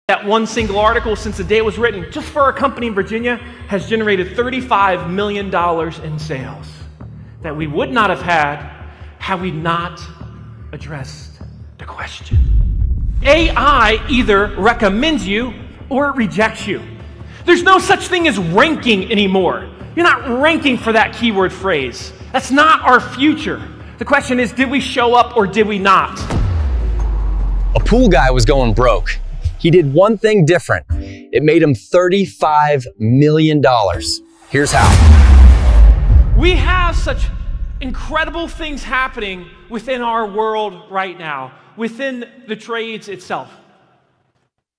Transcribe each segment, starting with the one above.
That one single article since the day it was written, just for our company in Virginia, has generated $35 million in sales that we would not have had we not addressed the question. AI either recommends you or it rejects you. There's no such thing as ranking anymore. You're not ranking for that keyword phrase. That's not our future. The question is, did we show up or did we not? A pool guy was going broke. He did one thing different. It made him $35 million. Here's how. We have such incredible things happening within our world right now, within the trades itself.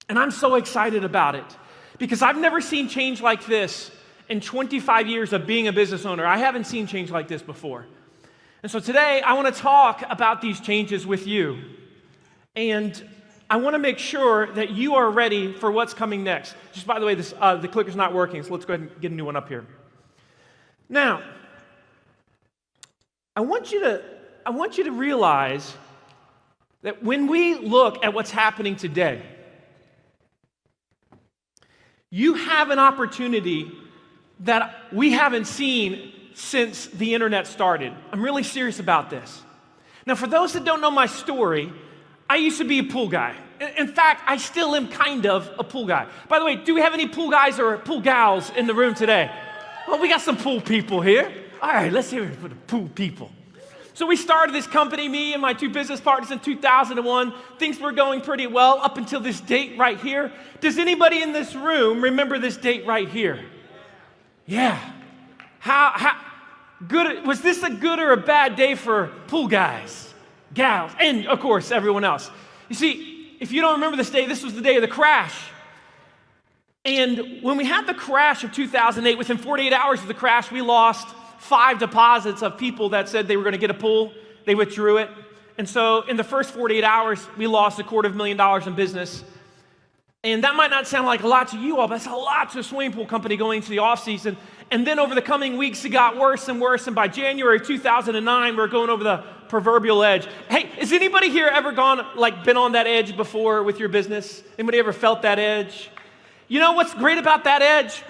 And I'm so excited about it because I've never seen change like this in 25 years of being a business owner. I haven't seen change like this before. And so today I want to talk about these changes with you. And I want to make sure that you are ready for what's coming next. Just by the way, the clicker's not working, so let's go ahead and get a new one up here. Now, I want you to realize that when we look at what's happening today, you have an opportunity that we haven't seen since the internet started. I'm really serious about this. Now, for those that don't know my story, I used to be a pool guy. In fact, I still am kind of a pool guy. By the way, do we have any pool guys or pool gals in the room today? Well, we got some pool people here. All right, let's hear it for the pool people. So we started this company, me and my two business partners, in 2001. Things were going pretty well up until this date right here. Does anybody in this room remember this date right here? Yeah. How good, was this a good or a bad day for pool guys? Gals, and of course, everyone else. You see, if you don't remember this day, this was the day of the crash. And when we had the crash of 2008, within 48 hours of the crash, we lost 5 deposits of people that said they were going to get a pool. They withdrew it. And so in the first 48 hours, we lost $250,000 in business. And that might not sound like a lot to you all, but that's a lot to a swimming pool company going into the off season. And then over the coming weeks, it got worse and worse. And by January 2009, we're going over the proverbial edge. Hey, has anybody here ever been on that edge before with your business? Anybody ever felt that edge? You know what's great about that edge?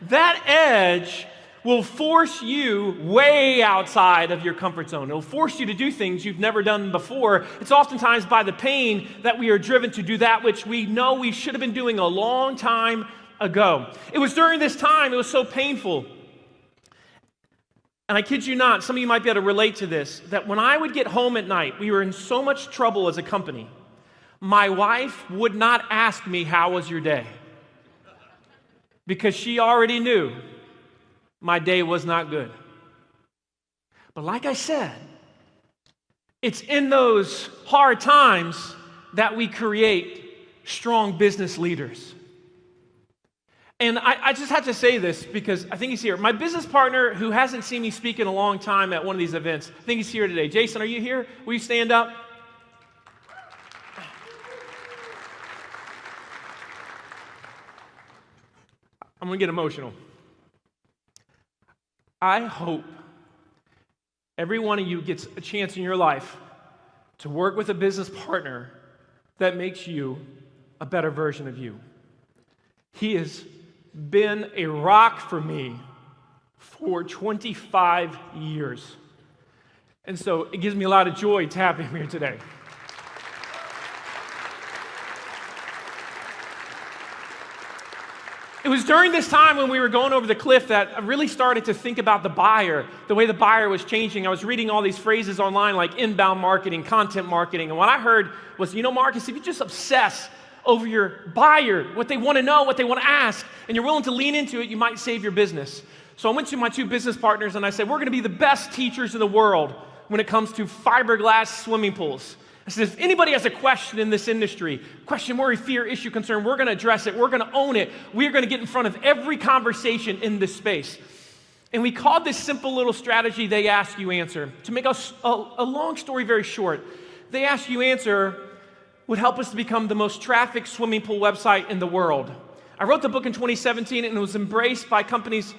That edge will force you way outside of your comfort zone. It'll force you to do things you've never done before. It's oftentimes by the pain that we are driven to do that which we know we should have been doing a long time ago. It was during this time, it was so painful. And I kid you not, some of you might be able to relate to this, that when I would get home at night, we were in so much trouble as a company. My wife would not ask me, "How was your day?" Because she already knew my day was not good. But like I said, it's in those hard times that we create strong business leaders. And I just have to say this because I think he's here. My business partner, who hasn't seen me speak in a long time at one of these events, I think he's here today. Jason, are you here? Will you stand up? I'm going to get emotional. I hope every one of you gets a chance in your life to work with a business partner that makes you a better version of you. He has been a rock for me for 25 years. And so it gives me a lot of joy to have him here today. It was during this time when we were going over the cliff that I really started to think about the buyer, the way the buyer was changing. I was reading all these phrases online like inbound marketing, content marketing, and what I heard was, Marcus, if you just obsess over your buyer, what they want to know, what they want to ask, and you're willing to lean into it, you might save your business. So I went to my two business partners and I said, we're going to be the best teachers in the world when it comes to fiberglass swimming pools. I said, if anybody has a question in this industry, question, worry, fear, issue, concern, we're going to address it. We're going to own it. We're going to get in front of every conversation in this space. And we called this simple little strategy, they ask, you answer. To make a long story very short, they ask, you answer would help us to become the most trafficked swimming pool website in the world. I wrote the book in 2017 and it was embraced by companies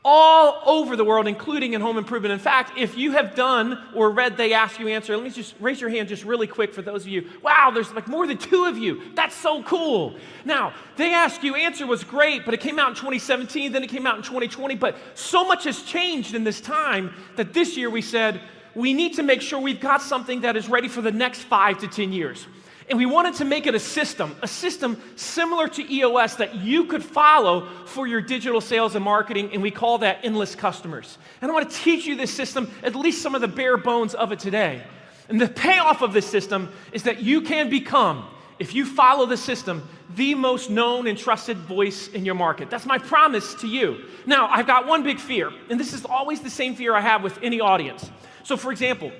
all over the world, including in home improvement. In fact, if you have done or read They Ask You Answer, let me just raise your hand just really quick for those of you. Wow, there's like more than 2 of you. That's so cool. Now, They Ask You Answer was great, but it came out in 2017, then it came out in 2020, but so much has changed in this time that this year we said, we need to make sure we've got something that is ready for the next 5 to 10 years. And we wanted to make it a system similar to EOS that you could follow for your digital sales and marketing, and we call that Endless Customers. And I want to teach you this system, at least some of the bare bones of it today. And the payoff of this system is that you can become, if you follow the system, the most known and trusted voice in your market. That's my promise to you. Now, I've got one big fear, and this is always the same fear I have with any audience. So, for example,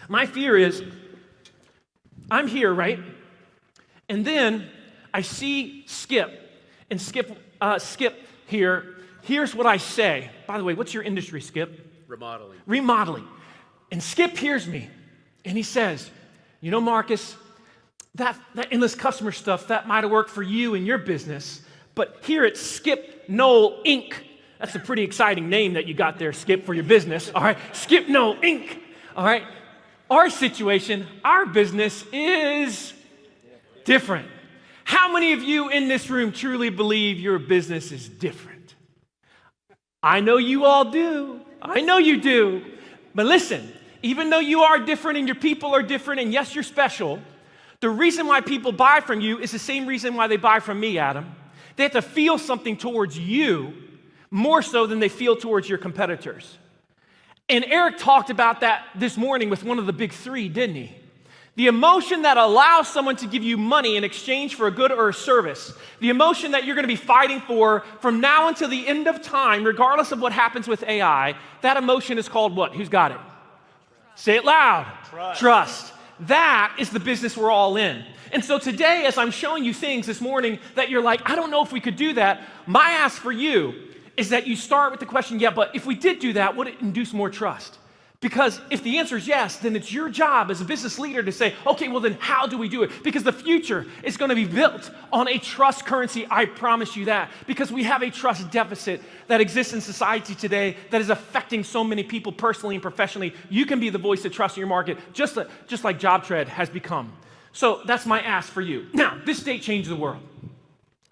my fear is, I'm here, right? And then I see Skip, and Skip here. Here's what I say. By the way, what's your industry, Skip? Remodeling. Remodeling. And Skip hears me, and he says, you know, Marcus, that endless customer stuff, that might have worked for you and your business, but here at Skip Knoll Inc., that's a pretty exciting name that you got there, Skip, for your business, all right? Skip Knoll Inc., all right? Our situation, our business is different. How many of you in this room truly believe your business is different? I know you all do. I know you do. But listen, even though you are different and your people are different, and yes, you're special, the reason why people buy from you is the same reason why they buy from me, Adam. They have to feel something towards you more so than they feel towards your competitors. And Eric talked about that this morning with one of the big 3, didn't he? The emotion that allows someone to give you money in exchange for a good or a service. The emotion that you're going to be fighting for from now until the end of time, regardless of what happens with AI, that emotion is called what? Who's got it? Say it loud. Trust. That is the business we're all in. And so today, as I'm showing you things this morning that you're like, I don't know if we could do that, my ask for you is that you start with the question, yeah, but if we did do that, would it induce more trust? Because if the answer is yes, then it's your job as a business leader to say, okay, well then how do we do it? Because the future is going to be built on a trust currency, I promise you that. Because we have a trust deficit that exists in society today that is affecting so many people personally and professionally. You can be the voice of trust in your market, just like JobTread has become. So that's my ask for you. Now, this date changed the world.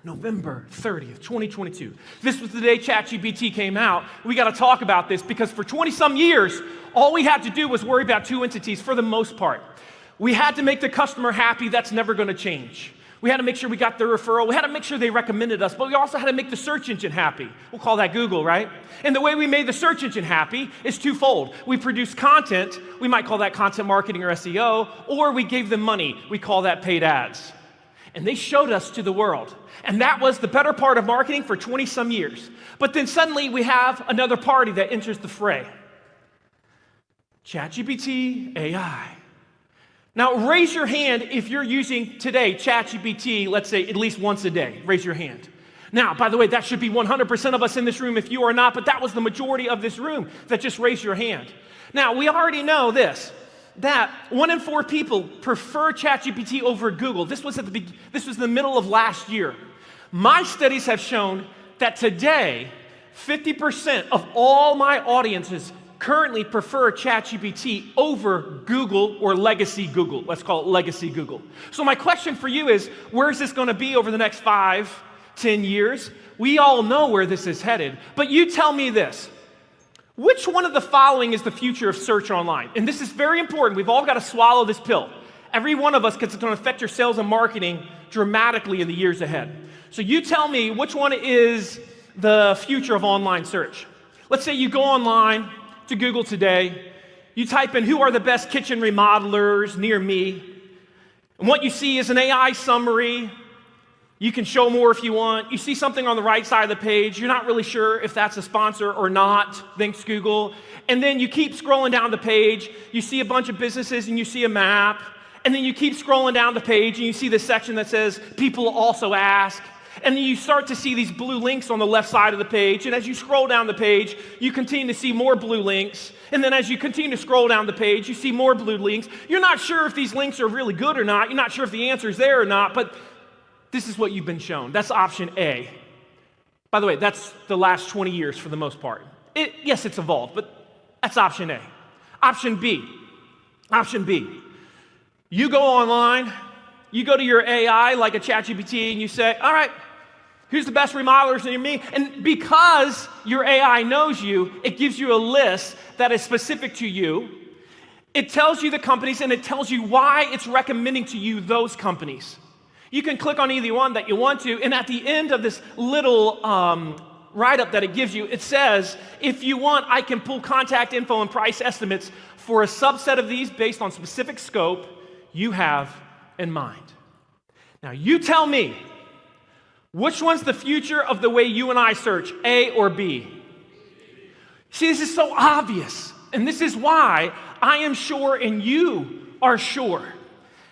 November 30th, 2022. This was the day ChatGPT came out. We got to talk about this because for 20-some years, all we had to do was worry about 2 entities for the most part. We had to make the customer happy. That's never going to change. We had to make sure we got their referral. We had to make sure they recommended us, but we also had to make the search engine happy. We'll call that Google, right? And the way we made the search engine happy is twofold. We produced content. We might call that content marketing or SEO, or we gave them money. We call that paid ads. And they showed us to the world. And that was the better part of marketing for 20-some years. But then suddenly we have another party that enters the fray. ChatGPT AI. Now raise your hand if you're using today ChatGPT, let's say at least once a day. Raise your hand. Now, by the way, that should be 100% of us in this room if you are not, but that was the majority of this room that just raised your hand. Now, we already know this, that 1 in 4 people prefer ChatGPT over Google. This was in the middle of last year. My studies have shown that today, 50% of all my audiences currently prefer ChatGPT over Google or legacy Google. Let's call it legacy Google. So my question for you is, where is this going to be over the next 5, 10 years? We all know where this is headed, but you tell me this. Which one of the following is the future of search online? And this is very important. We've all got to swallow this pill. Every one of us, because it's going to affect your sales and marketing dramatically in the years ahead. So you tell me which one is the future of online search. Let's say you go online to Google today, you type in who are the best kitchen remodelers near me, and what you see is an AI summary. You can show more if you want. You see something on the right side of the page. You're not really sure if that's a sponsor or not. Thanks, Google. And then you keep scrolling down the page. You see a bunch of businesses and you see a map. And then you keep scrolling down the page and you see this section that says, people also ask. And then you start to see these blue links on the left side of the page. And as you scroll down the page, you continue to see more blue links. And then as you continue to scroll down the page, you see more blue links. You're not sure if these links are really good or not. You're not sure if the answer is there or not. But this is what you've been shown. That's option A. By the way, that's the last 20 years for the most part. Yes, it's evolved, but that's option A. Option B. You go online, you go to your AI like a ChatGPT and you say, all right, who's the best remodelers near me? And because your AI knows you, it gives you a list that is specific to you. It tells you the companies and it tells you why it's recommending to you those companies. You can click on either one that you want to, and at the end of this little write-up that it gives you, it says, if you want, I can pull contact info and price estimates for a subset of these based on specific scope you have in mind. Now, you tell me, which one's the future of the way you and I search, A or B? See, this is so obvious, and this is why I am sure and you are sure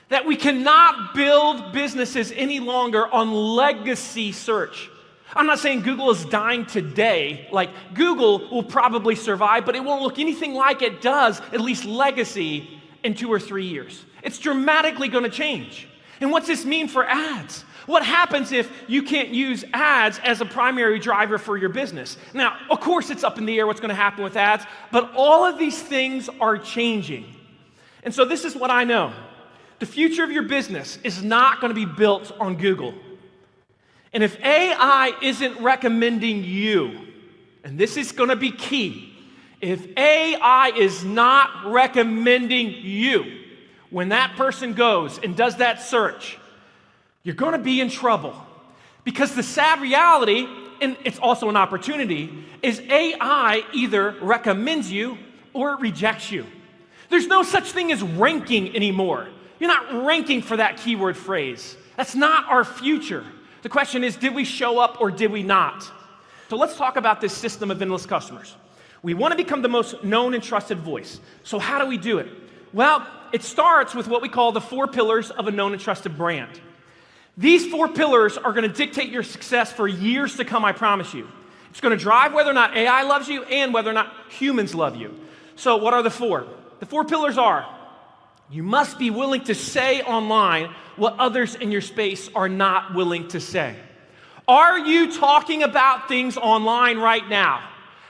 that we cannot build businesses any longer on legacy search. I'm not saying Google is dying today. Like, Google will probably survive, but it won't look anything like it does, at least legacy, in 2 or 3 years. It's dramatically going to change. And what's this mean for ads? What happens if you can't use ads as a primary driver for your business? Now, of course, it's up in the air what's going to happen with ads, but all of these things are changing. And so this is what I know. The future of your business is not going to be built on Google. And if AI isn't recommending you, and this is going to be key, if AI is not recommending you when that person goes and does that search, you're going to be in trouble. Because the sad reality, and it's also an opportunity, is AI either recommends you or it rejects you. There's no such thing as ranking anymore. You're not ranking for that keyword phrase. That's not our future. The question is, did we show up or did we not? So let's talk about this system of endless customers. We want to become the most known and trusted voice. So how do we do it? Well, it starts with what we call the 4 pillars of a known and trusted brand. These 4 pillars are going to dictate your success for years to come, I promise you. It's going to drive whether or not AI loves you and whether or not humans love you. So what are the 4? The 4 pillars are, you must be willing to say online what others in your space are not willing to say. Are you talking about things online right now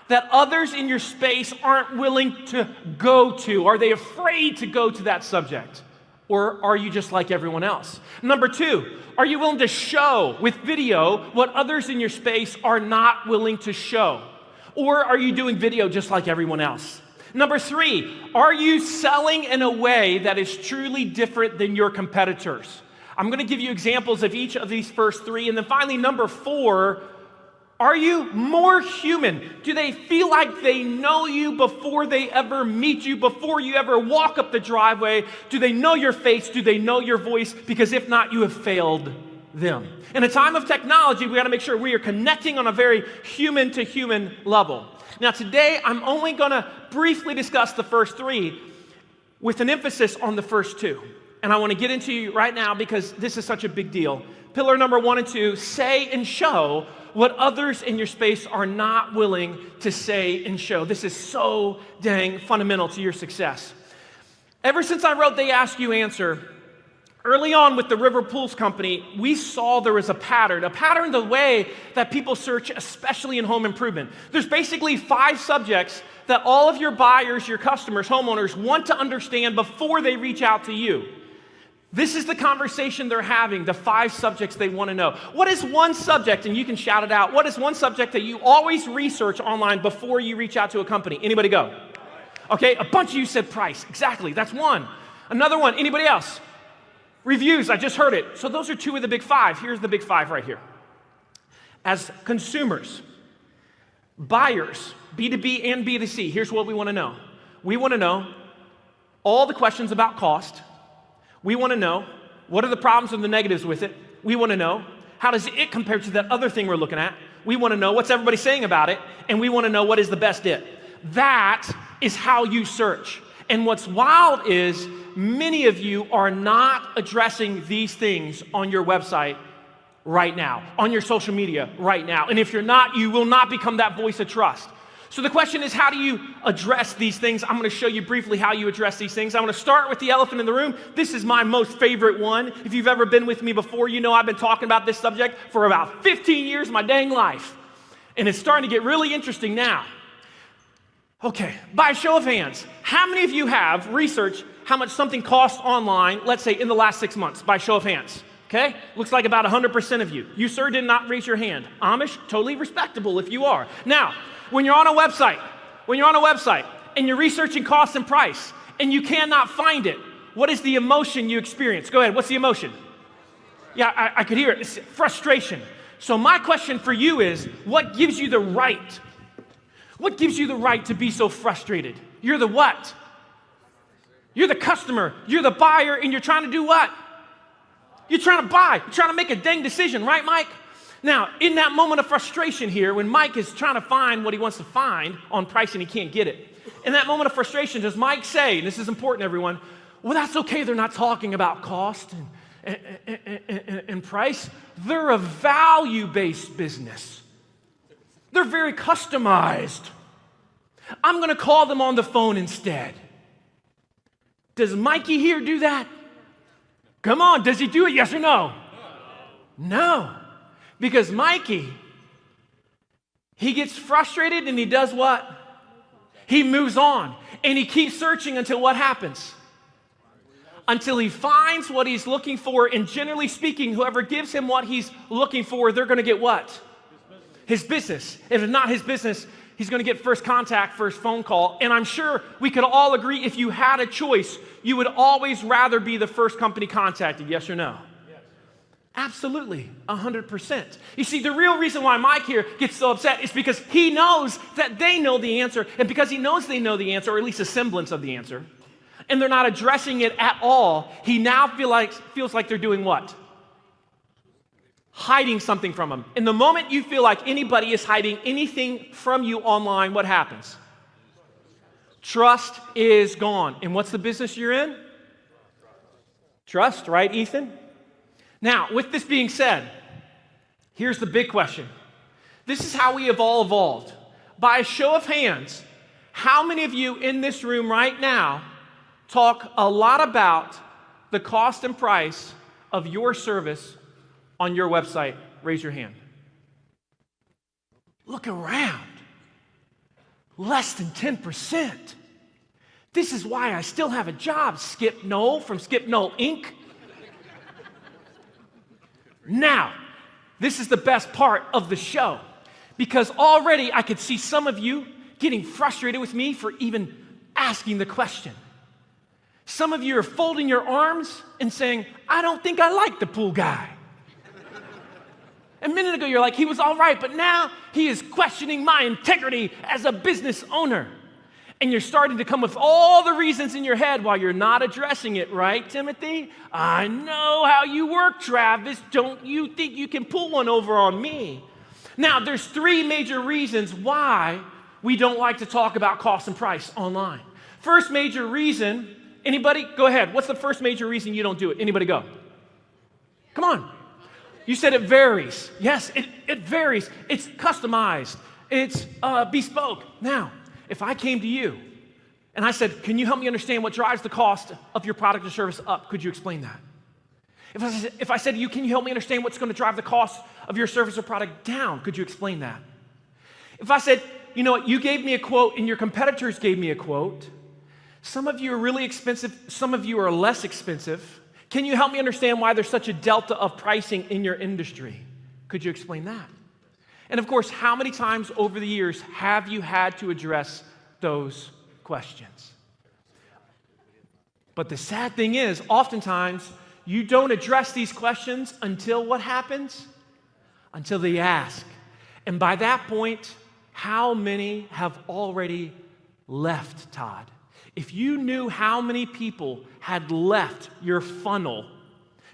that others in your space aren't willing to go to? Are they afraid to go to that subject? Or are you just like everyone else? Number 2, are you willing to show with video what others in your space are not willing to show? Or are you doing video just like everyone else? Number 3, are you selling in a way that is truly different than your competitors? I'm going to give you examples of each of these first 3. And then finally, number 4, are you more human? Do they feel like they know you before they ever meet you, before you ever walk up the driveway? Do they know your face? Do they know your voice? Because if not, you have failed them. In a time of technology, we got to make sure we are connecting on a very human-to-human level. Now, today, I'm only going to briefly discuss the first 3 with an emphasis on the first 2. And I want to get into you right now because this is such a big deal. Pillar number 1 and 2, say and show what others in your space are not willing to say and show. This is so dang fundamental to your success. Ever since I wrote They Ask You Answer, early on with the River Pools Company, we saw there was a pattern the way that people search, especially in home improvement. There's basically 5 subjects that all of your buyers, your customers, homeowners want to understand before they reach out to you. This is the conversation they're having, the 5 subjects they want to know. What is one subject, and you can shout it out, what is one subject that you always research online before you reach out to a company? Anybody go? Okay, a bunch of you said price. Exactly, that's one. Another one, anybody else? Reviews, I just heard it. So those are 2 of the big 5. Here's the big 5 right here. As consumers, buyers, B2B and B2C, here's what we want to know. We want to know all the questions about cost. We want to know what are the problems and the negatives with it. We want to know how does it compare to that other thing we're looking at. We want to know what's everybody saying about it, and we want to know what is the best it. That is how you search. And what's wild is many of you are not addressing these things on your website right now, on your social media right now. And if you're not, you will not become that voice of trust. So the question is, how do you address these things? I'm going to show you briefly how you address these things. I'm going to start with the elephant in the room. This is my most favorite one. If you've ever been with me before, you know I've been talking about this subject for about 15 years of my dang life. And it's starting to get really interesting now. Okay, by a show of hands, how many of you have researched how much something costs online, let's say in the last 6 months, by show of hands? Okay, looks like about 100% of you. You, sir, did not raise your hand. Amish, totally respectable if you are. Now, when you're on a website and you're researching cost and price and you cannot find it, what is the emotion you experience? Go ahead, what's the emotion? Yeah, I could hear it. It's frustration. So my question for you is, what gives you the right? What gives you the right to be so frustrated? You're the what? You're the customer. You're the buyer, and you're trying to do what? You're trying to buy. You're trying to make a dang decision, right, Mike? Now, in that moment of frustration here, when Mike is trying to find what he wants to find on price and he can't get it, in that moment of frustration, does Mike say, and this is important, everyone, well, that's okay, they're not talking about cost and price. They're a value-based business. They're very customized. I'm going to call them on the phone instead. Does Mikey here do that? Come on, does he do it, yes or no? No. Because Mikey, he gets frustrated and he does what? He moves on and he keeps searching until what happens? Until he finds what he's looking for, and generally speaking, whoever gives him what he's looking for, they're going to get what? His business. If it's not his business, he's going to get first contact, first phone call. And I'm sure we could all agree, if you had a choice, you would always rather be the first company contacted, yes or no? Yes. Absolutely, 100%. You see, the real reason why Mike here gets so upset is because he knows that they know the answer, and because he knows they know the answer, or at least a semblance of the answer, and they're not addressing it at all, he now feels like they're doing what? Hiding something from him. And the moment you feel like anybody is hiding anything from you online, what happens? Trust is gone. And what's the business you're in? Trust, right, Ethan? Now, with this being said, here's the big question. This is how we have all evolved. By a show of hands, how many of you in this room right now talk a lot about the cost and price of your service on your website? Raise your hand. Look around. Less than 10%. This is why I still have a job, Skip Knoll from Skip Knoll Inc. Now, this is the best part of the show, because already I could see some of you getting frustrated with me for even asking the question. Some of you are folding your arms and saying, I don't think I like the pool guy. A minute ago, you're like, he was all right, but now he is questioning my integrity as a business owner. And you're starting to come with all the reasons in your head while you're not addressing it, right, Timothy? I know how you work, Travis. Don't you think you can pull one over on me? Now, there's 3 major reasons why we don't like to talk about cost and price online. First major reason, anybody? Go ahead. What's the first major reason you don't do it? Anybody go? Come on. You said it varies. Yes, it varies. It's customized. It's bespoke. Now, if I came to you and I said, can you help me understand what drives the cost of your product or service up? Could you explain that? If I said to you, can you help me understand what's going to drive the cost of your service or product down? Could you explain that? If I said, you know what, you gave me a quote and your competitors gave me a quote. Some of you are really expensive. Some of you are less expensive. Can you help me understand why there's such a delta of pricing in your industry? Could you explain that? And of course, how many times over the years have you had to address those questions? But the sad thing is, oftentimes, you don't address these questions until what happens? Until they ask. And by that point, how many have already left, Todd? If you knew how many people had left your funnel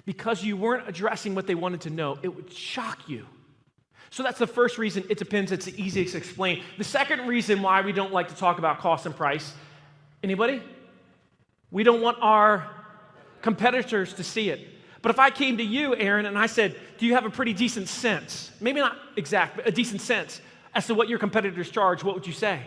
because you weren't addressing what they wanted to know, it would shock you. So that's the first reason. It depends. It's the easiest to explain. The second reason why we don't like to talk about cost and price, anybody? We don't want our competitors to see it. But if I came to you, Aaron, and I said, do you have a pretty decent sense, maybe not exact, but a decent sense as to what your competitors charge, what would you say?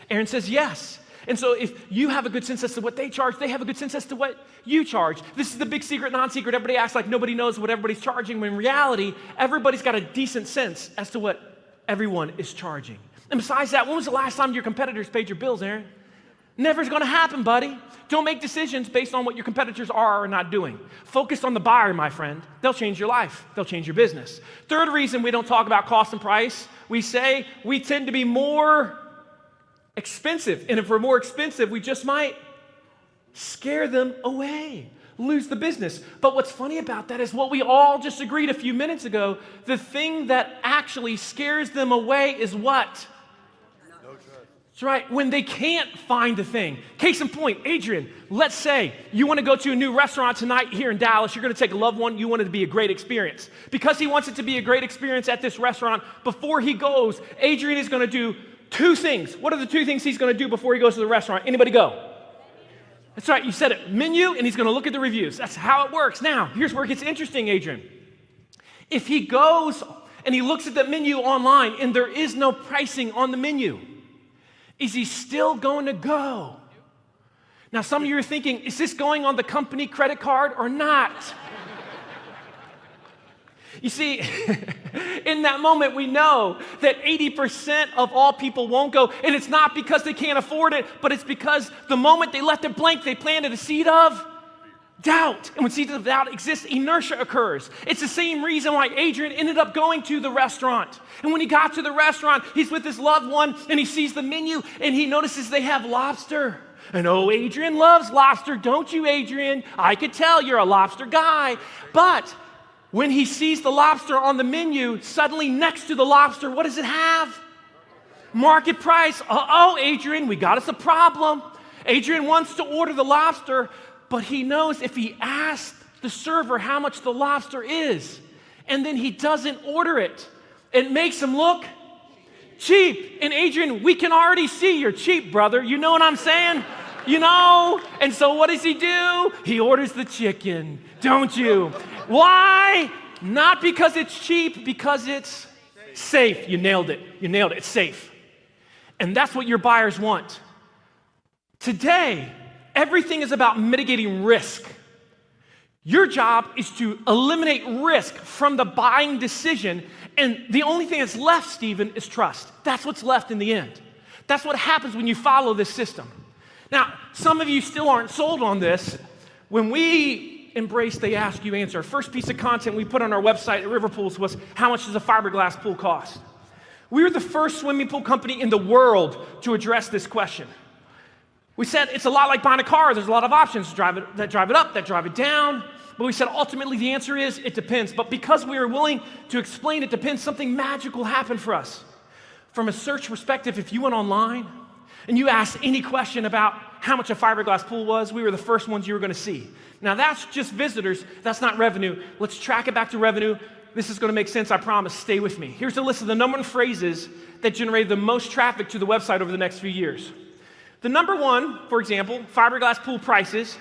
Aaron says yes. And so if you have a good sense as to what they charge, they have a good sense as to what you charge. This is the big secret, non-secret. Everybody acts like nobody knows what everybody's charging, when in reality, everybody's got a decent sense as to what everyone is charging. And besides that, when was the last time your competitors paid your bills, Aaron? Never's gonna happen, buddy. Don't make decisions based on what your competitors are or not doing. Focus on the buyer, my friend. They'll change your life. They'll change your business. Third reason we don't talk about cost and price, we say we tend to be more expensive. And if we're more expensive, we just might scare them away, lose the business. But what's funny about that is what we all just agreed a few minutes ago, the thing that actually scares them away is what? That's right, when they can't find the thing. Case in point, Adrian, let's say you want to go to a new restaurant tonight here in Dallas. You're going to take a loved one. You want it to be a great experience. Because he wants it to be a great experience at this restaurant, before he goes, Adrian is going to do two things. What are the two things he's going to do before he goes to the restaurant? Anybody go? That's right, you said it. Menu, and he's going to look at the reviews. That's how it works. Now, here's where it gets interesting, Adrian. If he goes and he looks at the menu online and there is no pricing on the menu, is he still going to go? Now, some of you are thinking, is this going on the company credit card or not? You see, in that moment, we know that 80% of all people won't go, and it's not because they can't afford it, but it's because the moment they left it blank, they planted a seed of doubt. And when seeds of doubt exist, inertia occurs. It's the same reason why Adrian ended up going to the restaurant. And when he got to the restaurant, he's with his loved one, and he sees the menu, and he notices they have lobster. And oh, Adrian loves lobster, don't you, Adrian? I could tell you're a lobster guy. But when he sees the lobster on the menu, suddenly next to the lobster, what does it have? Market price. Uh-oh, Adrian, we got us a problem. Adrian wants to order the lobster, but he knows if he asks the server how much the lobster is, and then he doesn't order it, it makes him look cheap. And Adrian, we can already see you're cheap, brother. You know what I'm saying? You know? And so what does he do? He orders the chicken, don't you? Why? Not because it's cheap, because it's safe. You nailed it. You nailed it. It's safe. And that's what your buyers want. Today, everything is about mitigating risk. Your job is to eliminate risk from the buying decision, and the only thing that's left, Stephen, is trust. That's what's left in the end. That's what happens when you follow this system. Now, some of you still aren't sold on this. When we embrace the Ask You Answer, first piece of content we put on our website at River Pools was, how much does a fiberglass pool cost? We were the first swimming pool company in the world to address this question. We said it's a lot like buying a car. There's a lot of options that drive it up, that drive it down. But we said ultimately the answer is it depends. But because we were willing to explain it depends, something magical happened for us. From a search perspective, if you went online and you asked any question about how much a fiberglass pool was, we were the first ones you were going to see. Now that's just visitors. That's not revenue. Let's track it back to revenue. This is going to make sense, I promise. Stay with me. Here's a list of the number one phrases that generated the most traffic to the website over the next few years. The number one, for example, fiberglass pool prices.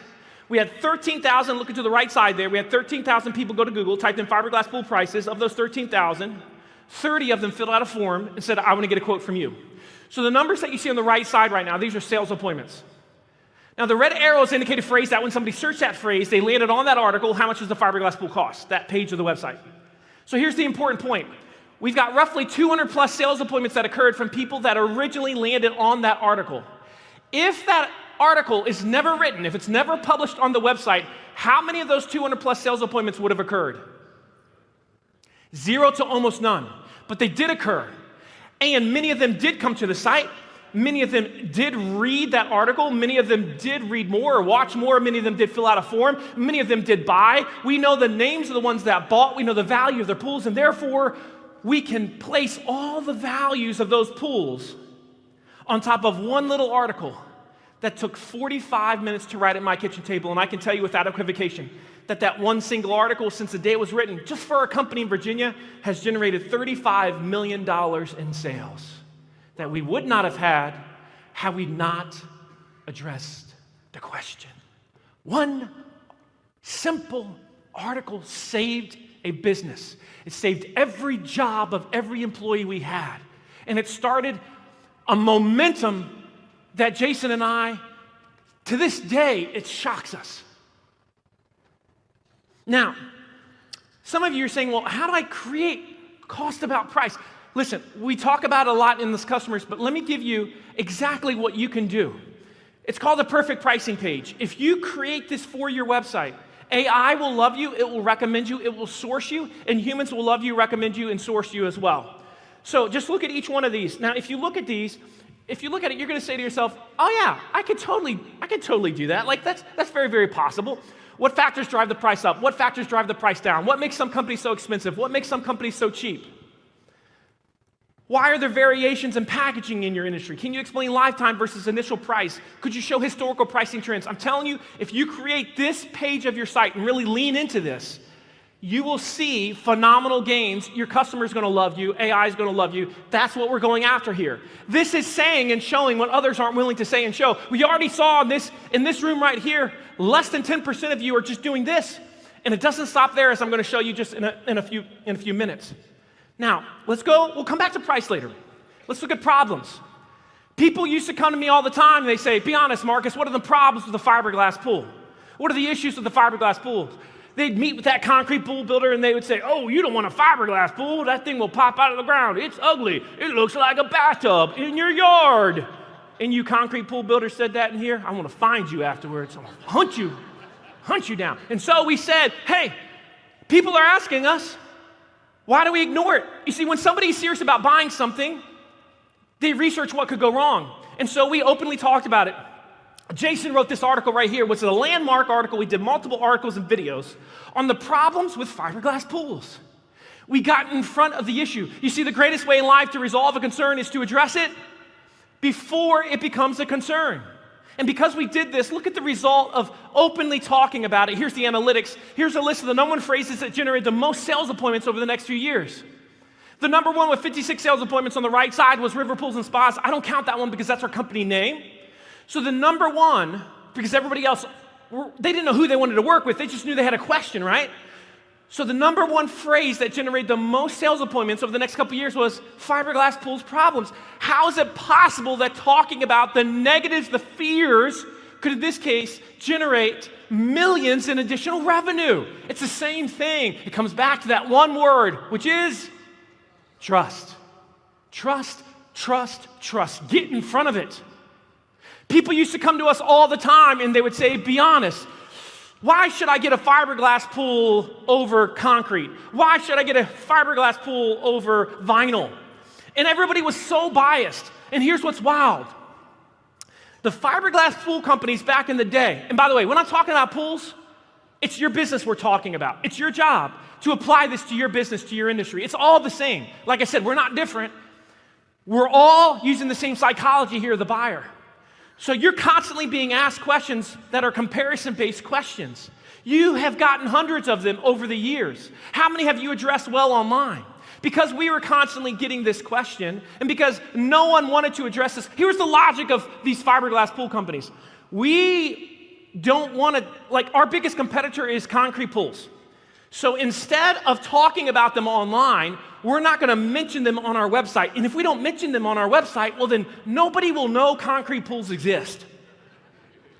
We had 13,000, looking to the right side there, we had 13,000 people go to Google, typed in fiberglass pool prices. Of those 13,000, 30 of them filled out a form and said, I want to get a quote from you. So the numbers that you see on the right side right now, these are sales appointments. Now the red arrows indicate a phrase that when somebody searched that phrase, they landed on that article, how much does the fiberglass pool cost, that page of the website. So here's the important point. We've got roughly 200 plus sales appointments that occurred from people that originally landed on that article. If that article is never written, if it's never published on the website, how many of those 200 plus sales appointments would have occurred? 0 to almost none. But they did occur. And many of them did come to the site. Many of them did read that article. Many of them did read more or watch more. Many of them did fill out a form. Many of them did buy. We know the names of the ones that bought. We know the value of their pools. And therefore, we can place all the values of those pools on top of one little article that took 45 minutes to write at my kitchen table. And I can tell you without equivocation that one single article, since the day it was written, just for our company in Virginia, has generated $35 million in sales that we would not have had we not addressed the question. One simple article saved a business. It saved every job of every employee we had. And it started a momentum that Jason and I, to this day, it shocks us. Now, some of you are saying, well, how do I create cost about price? listen, we talk about it a lot in this customers, but let me give you exactly what you can do. It's called the perfect pricing page. If you create this for your website, AI will love you, it will recommend you, it will source you, and humans will love you, recommend you, and source you as well. So just look at each one of these. Now, if you look at these, if you look at it, you're going to say to yourself, oh yeah, I could totally do that. Like that's very, very possible. What factors drive the price up? What factors drive the price down? What makes some companies so expensive? What makes some companies so cheap? Why are there variations in packaging in your industry? Can you explain lifetime versus initial price? Could you show historical pricing trends? I'm telling you, if you create this page of your site and really lean into this, you will see phenomenal gains. Your customer is going to love you. AI is going to love you. That's what we're going after here. This is saying and showing what others aren't willing to say and show. We already saw in this room right here, less than 10% of you are just doing this. And it doesn't stop there, as I'm going to show you just in a few minutes. Now, we'll come back to price later. Let's look at problems. People used to come to me all the time and they say, be honest, Marcus, what are the problems with the fiberglass pool? What are the issues with the fiberglass pools? They'd meet with that concrete pool builder and they would say, oh, you don't want a fiberglass pool. That thing will pop out of the ground. It's ugly. It looks like a bathtub in your yard. And you concrete pool builders said that in here. I want to find you afterwards. I'm going to hunt you down. And so we said, hey, people are asking us, why do we ignore it? You see, when somebody's serious about buying something, they research what could go wrong. And so we openly talked about it. Jason wrote this article right here, which is a landmark article. We did multiple articles and videos on the problems with fiberglass pools. We got in front of the issue. You see, the greatest way in life to resolve a concern is to address it before it becomes a concern. And because we did this, look at the result of openly talking about it. Here's the analytics. Here's a list of the number one phrases that generate the most sales appointments over the next few years. The number one with 56 sales appointments on the right side was River Pools and Spas. I don't count that one because that's our company name. So the number one, because everybody else, they didn't know who they wanted to work with. They just knew they had a question, right? So the number one phrase that generated the most sales appointments over the next couple of years was fiberglass pools problems. How is it possible that talking about the negatives, the fears, could in this case generate millions in additional revenue? It's the same thing. It comes back to that one word, which is trust. Trust, trust, trust. Get in front of it. People used to come to us all the time and they would say, be honest, why should I get a fiberglass pool over concrete? Why should I get a fiberglass pool over vinyl? And everybody was so biased. And here's what's wild. The fiberglass pool companies back in the day, and by the way, when I'm talking about pools, it's your business we're talking about. It's your job to apply this to your business, to your industry. It's all the same. Like I said, we're not different. We're all using the same psychology here, the buyer. So you're constantly being asked questions that are comparison-based questions. You have gotten hundreds of them over the years. How many have you addressed well online? Because we were constantly getting this question, and because no one wanted to address this, here's the logic of these fiberglass pool companies. We don't want to, like, our biggest competitor is concrete pools. So instead of talking about them online, we're not going to mention them on our website. And if we don't mention them on our website, well, then nobody will know concrete pools exist.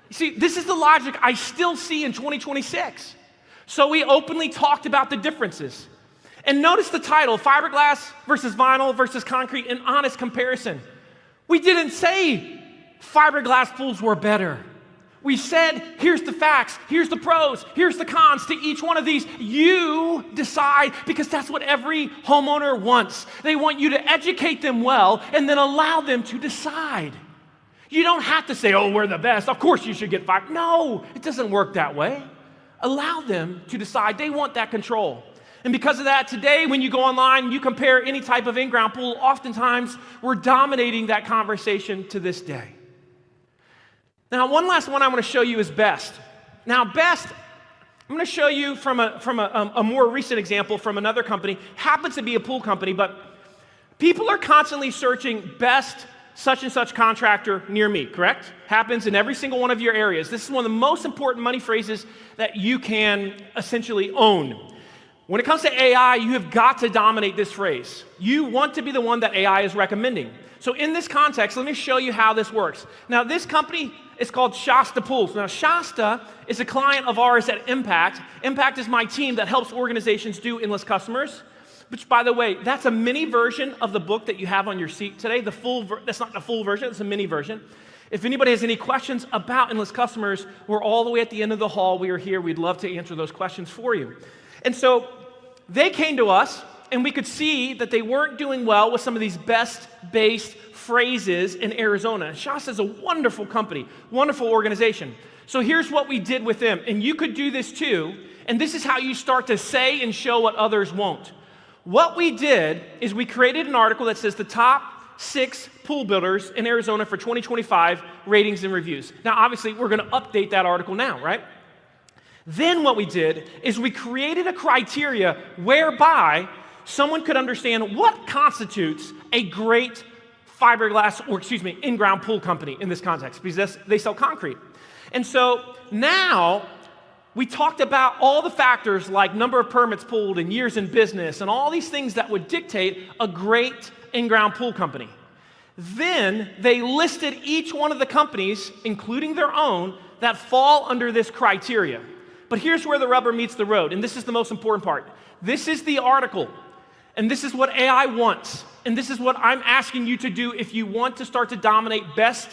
You see, this is the logic I still see in 2026. So we openly talked about the differences. And notice the title, Fiberglass versus Vinyl versus Concrete, an honest comparison. We didn't say fiberglass pools were better. We said, here's the facts, here's the pros, here's the cons to each one of these. You decide, because that's what every homeowner wants. They want you to educate them well and then allow them to decide. You don't have to say, oh, we're the best. Of course you should get fired. No, it doesn't work that way. Allow them to decide. They want that control. And because of that, today when you go online and you compare any type of in-ground pool, oftentimes we're dominating that conversation to this day. Now, one last one I want to show you is Best. Now, Best, I'm going to show you from a more recent example from another company. Happens to be a pool company, but people are constantly searching best such and such contractor near me, correct? Happens in every single one of your areas. This is one of the most important money phrases that you can essentially own. When it comes to AI, you have got to dominate this phrase. You want to be the one that AI is recommending. So in this context, let me show you how this works. Now, this company is called Shasta Pools. Now, Shasta is a client of ours at Impact. Impact is my team that helps organizations do endless customers. which, by the way, that's a mini version of the book that you have on your seat today. That's not the full version, it's a mini version. If anybody has any questions about Endless Customers, we're all the way at the end of the hall. We are here. We'd love to answer those questions for you. And so they came to us, and we could see that they weren't doing well with some of these best-based phrases in Arizona. Shasta is a wonderful company, wonderful organization. So here's what we did with them, and you could do this too, and this is how you start to say and show what others won't. What we did is we created an article that says the top 6 pool builders in Arizona for 2025 ratings and reviews. Now, obviously, we're going to update that article now, right? Then what we did is we created a criteria whereby someone could understand what constitutes a great in-ground pool company in this context, because they sell concrete. And so now we talked about all the factors like number of permits pulled and years in business and all these things that would dictate a great in-ground pool company. Then they listed each one of the companies, including their own, that fall under this criteria. But here's where the rubber meets the road, and this is the most important part. This is the article, and this is what AI wants, and this is what I'm asking you to do if you want to start to dominate best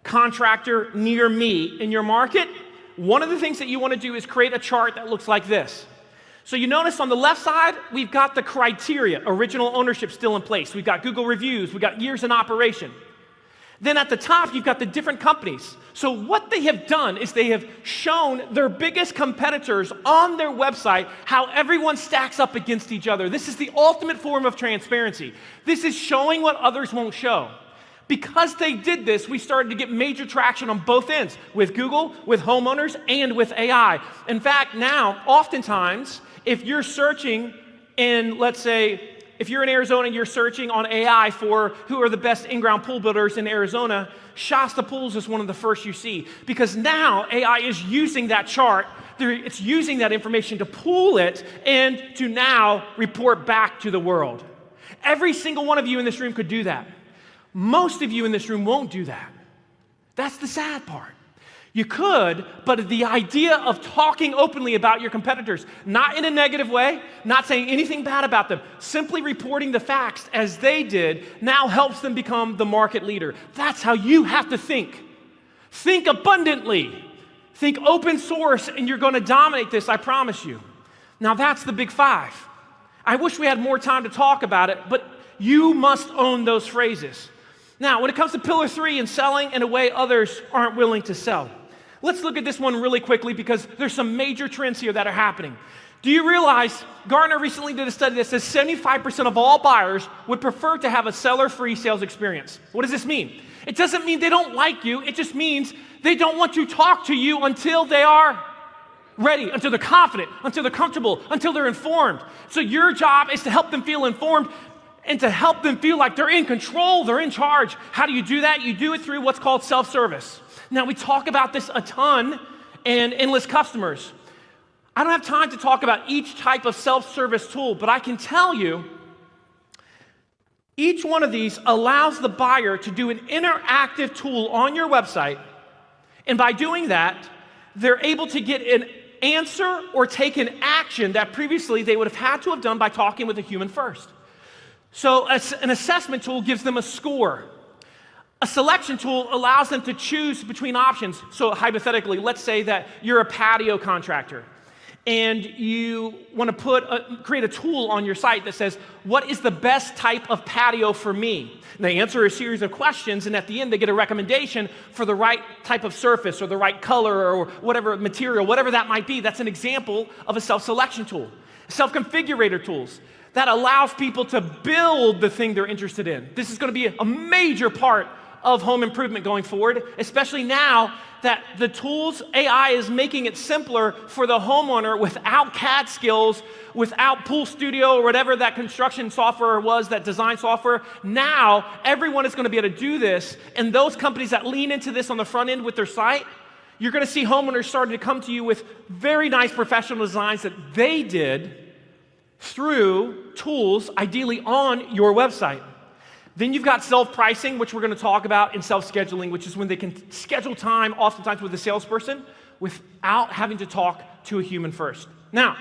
contractor near me in your market. One of the things that you want to do is create a chart that looks like this. So you notice on the left side, we've got the criteria, original ownership still in place. We've got Google reviews, we've got years in operation. Then at the top, you've got the different companies. So what they have done is they have shown their biggest competitors on their website, how everyone stacks up against each other. This is the ultimate form of transparency. This is showing what others won't show. Because they did this, we started to get major traction on both ends, with Google, with homeowners, and with AI. In fact, now, oftentimes, if you're searching in, let's say, if you're in Arizona and you're searching on AI for who are the best in-ground pool builders in Arizona, Shasta Pools is one of the first you see. Because now AI is using that chart, it's using that information to pool it and to now report back to the world. Every single one of you in this room could do that. Most of you in this room won't do that. That's the sad part. You could, but the idea of talking openly about your competitors, not in a negative way, not saying anything bad about them, simply reporting the facts as they did, now helps them become the market leader. That's how you have to think. Think abundantly. Think open source, and you're going to dominate this, I promise you. Now that's the big 5. I wish we had more time to talk about it, but you must own those phrases. Now, when it comes to pillar 3 and selling in a way others aren't willing to sell, let's look at this one really quickly because there's some major trends here that are happening. Do you realize Gartner recently did a study that says 75% of all buyers would prefer to have a seller-free sales experience? What does this mean? It doesn't mean they don't like you. It just means they don't want to talk to you until they are ready, until they're confident, until they're comfortable, until they're informed. So your job is to help them feel informed and to help them feel like they're in control, they're in charge. How do you do that? You do it through what's called self-service. Now, we talk about this a ton in Endless Customers. I don't have time to talk about each type of self-service tool, but I can tell you each one of these allows the buyer to do an interactive tool on your website, and by doing that, they're able to get an answer or take an action that previously they would have had to have done by talking with a human first. So an assessment tool gives them a score. A selection tool allows them to choose between options. So hypothetically, let's say that you're a patio contractor and you want to create a tool on your site that says, what is the best type of patio for me? And they answer a series of questions, and at the end they get a recommendation for the right type of surface or the right color or whatever material, whatever that might be. That's an example of a self-selection tool. Self-configurator tools. That allows people to build the thing they're interested in. This is going to be a major part of home improvement going forward, especially now that the tools, AI is making it simpler for the homeowner without CAD skills, without Pool Studio or whatever that construction software was, that design software. Now, everyone is going to be able to do this, and those companies that lean into this on the front end with their site, you're going to see homeowners starting to come to you with very nice professional designs that they did through tools, ideally on your website. Then you've got self-pricing, which we're going to talk about, and self-scheduling, which is when they can schedule time, oftentimes with a salesperson, without having to talk to a human first. Now,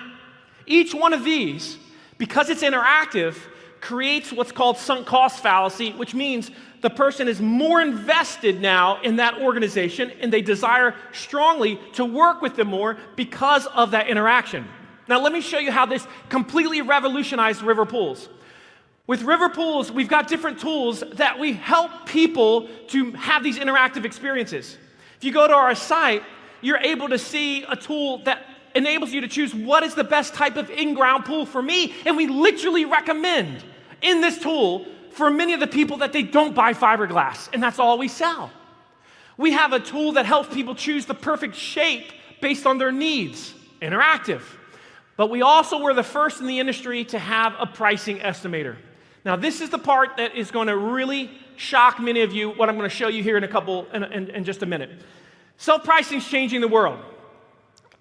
each one of these because it's interactive, creates what's called sunk cost fallacy, which means the person is more invested now in that organization and they desire strongly to work with them more because of that interaction. Now let me show you how this completely revolutionized river pools. With river pools, we've got different tools that we help people to have these interactive experiences. If you go to our site, you're able to see a tool that enables you to choose what is the best type of in-ground pool for me, and we literally recommend in this tool for many of the people that they don't buy fiberglass, and that's all we sell. We have a tool that helps people choose the perfect shape based on their needs, interactive. But we also were the first in the industry to have a pricing estimator. Now this is the part that is going to really shock many of you, what I'm going to show you here in just a minute. Self-pricing is changing the world.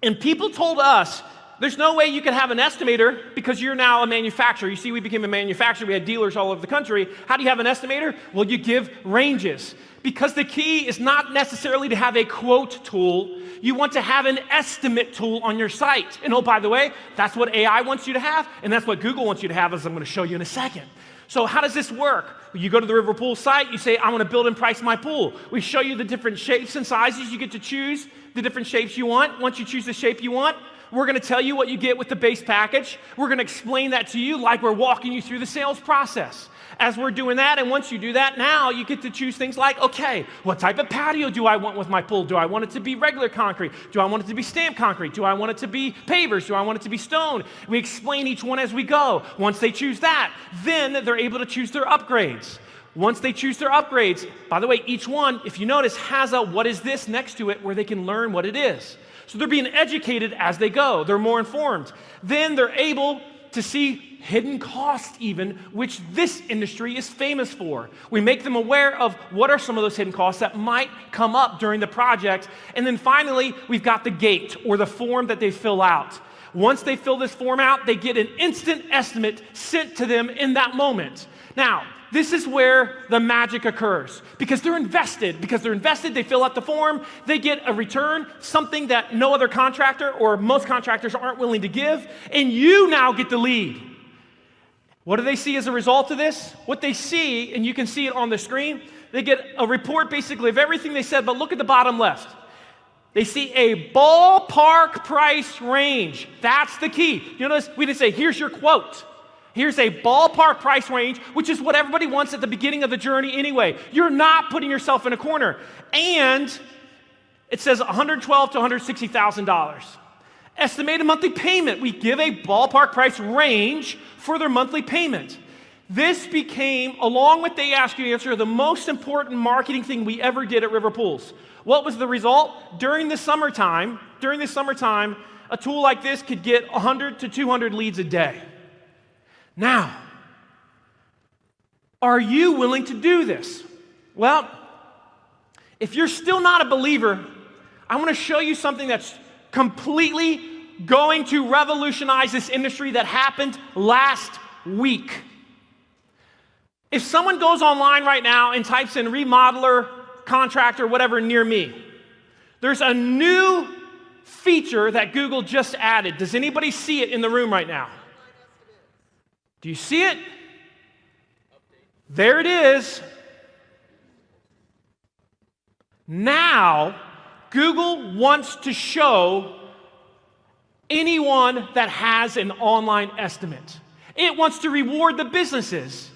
And people told us, there's no way you can have an estimator because you're now a manufacturer. You see, we became a manufacturer. We had dealers all over the country. How do you have an estimator? Well, you give ranges. Because the key is not necessarily to have a quote tool. You want to have an estimate tool on your site. And oh, by the way, that's what AI wants you to have, and that's what Google wants you to have, as I'm going to show you in a second. So how does this work? You go to the River Pool site, you say, I want to build and price my pool. We show you the different shapes and sizes. You get to choose the different shapes you want. Once you choose the shape you want, we're going to tell you what you get with the base package. We're going to explain that to you like we're walking you through the sales process. As we're doing that, and once you do that, now you get to choose things like, okay, what type of patio do I want with my pool? Do I want it to be regular concrete? Do I want it to be stamped concrete? Do I want it to be pavers? Do I want it to be stone? We explain each one as we go. Once they choose that, then they're able to choose their upgrades. Once they choose their upgrades, by the way, each one, if you notice, has a what is this next to it where they can learn what it is. So they're being educated as they go. They're more informed. Then they're able to see hidden costs even, which this industry is famous for. We make them aware of what are some of those hidden costs that might come up during the project. And then finally, we've got the gate or the form that they fill out. Once they fill this form out, they get an instant estimate sent to them in that moment. Now, this is where the magic occurs because they're invested. Because they're invested, they fill out the form, they get a return, something that no other contractor or most contractors aren't willing to give, and you now get the lead. What do they see as a result of this? What they see, and you can see it on the screen, they get a report basically of everything they said, but look at the bottom left. They see a ballpark price range. That's the key. You notice we didn't say, here's your quote. Here's a ballpark price range, which is what everybody wants at the beginning of the journey anyway. You're not putting yourself in a corner. And it says $112,000 to $160,000. Estimated monthly payment. We give a ballpark price range for their monthly payment. This became, along with They Ask You Answer, the most important marketing thing we ever did at River Pools. What was the result? During the summertime, a tool like this could get 100 to 200 leads a day. Now, are you willing to do this? Well, if you're still not a believer, I want to show you something that's completely going to revolutionize this industry that happened last week. If someone goes online right now and types in remodeler, contractor, whatever near me, there's a new feature that Google just added. Does anybody see it in the room right now? Do you see it? There it is. Now, Google wants to show anyone that has an online estimate. It wants to reward the businesses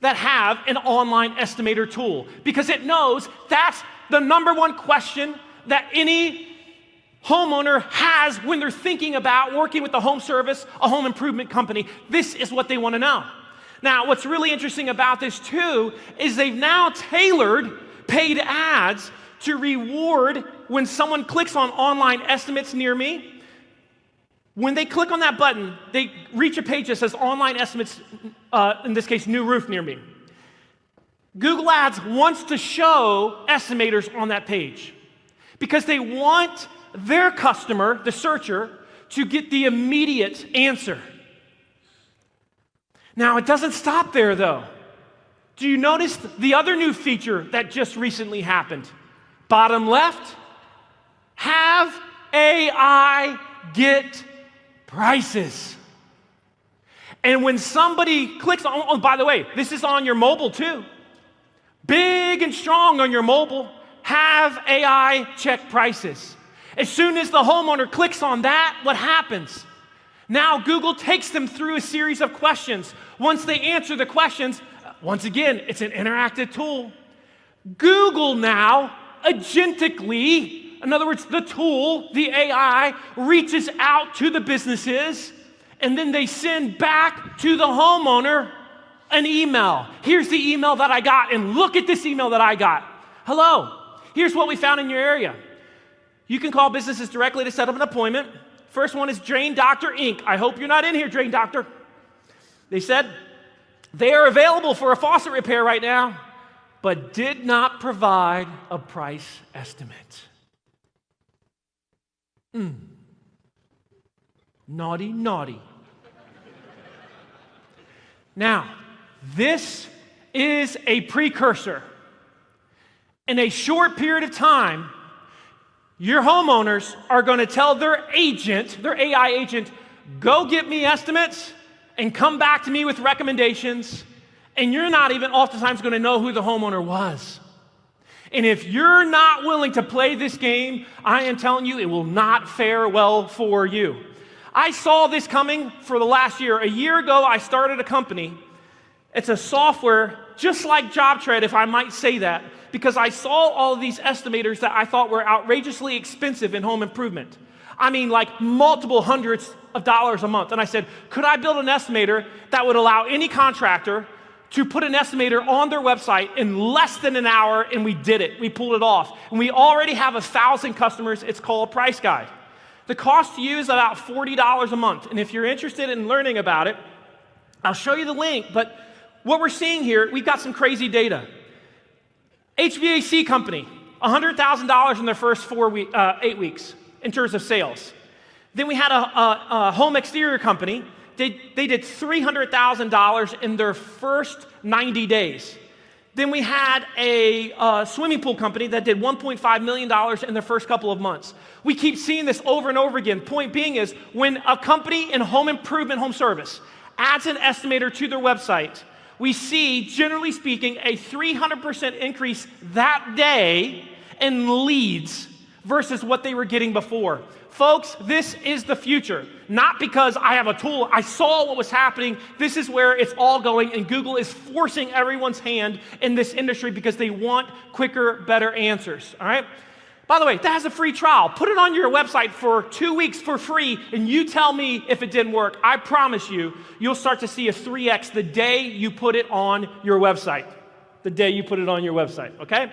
that have an online estimator tool because it knows that's the number one question that any homeowner has when they're thinking about working with a home service, a home improvement company. This is what they want to know. Now, what's really interesting about this too is they've now tailored paid ads to reward when someone clicks on online estimates near me. When they click on that button, they reach a page that says online estimates, in this case, new roof near me. Google Ads wants to show estimators on that page because they want their customer, the searcher, to get the immediate answer. Now, it doesn't stop there, though. Do you notice the other new feature that just recently happened? Bottom left, have AI get prices. And when somebody clicks on, oh, by the way, this is on your mobile too. Big and strong on your mobile, have AI check prices. As soon as the homeowner clicks on that, what happens? Now Google takes them through a series of questions. Once they answer the questions, once again, it's an interactive tool. Google now agentically, in other words, the tool, the AI, reaches out to the businesses, and then they send back to the homeowner an email. Here's the email that I got, and look at this email that I got. Hello, here's what we found in your area. You can call businesses directly to set up an appointment. First one is Drain Doctor Inc. I hope you're not in here, Drain Doctor. They said they are available for a faucet repair right now, but did not provide a price estimate. Naughty, naughty. Now, this is a precursor. In a short period of time, your homeowners are going to tell their agent, their AI agent, go get me estimates and come back to me with recommendations, and you're not even oftentimes going to know who the homeowner was. And if you're not willing to play this game, I am telling you, it will not fare well for you. I saw this coming for the last year. A year ago, I started a company. It's a software just like JobTread, if I might say that, because I saw all of these estimators that I thought were outrageously expensive in home improvement. I mean, like multiple hundreds of dollars a month. And I said, could I build an estimator that would allow any contractor to put an estimator on their website in less than an hour? And we did it. We pulled it off. And we already have 1,000 customers. It's called Price Guide. The cost to you is about $40 a month. And if you're interested in learning about it, I'll show you the link. But what we're seeing here, we've got some crazy data. HVAC company, $100,000 in their first 8 weeks in terms of sales. Then we had a home exterior company. They did $300,000 in their first 90 days. Then we had a swimming pool company that did $1.5 million in their first couple of months. We keep seeing this over and over again. Point being is, when a company in home improvement, home service, adds an estimator to their website, we see, generally speaking, a 300% increase that day in leads versus what they were getting before. Folks, this is the future. Not because I have a tool. I saw what was happening. This is where it's all going, and Google is forcing everyone's hand in this industry because they want quicker, better answers, all right? By the way, that has a free trial. Put it on your website for 2 weeks for free, and you tell me if it didn't work. I promise you, you'll start to see a 3x the day you put it on your website. The day you put it on your website, okay?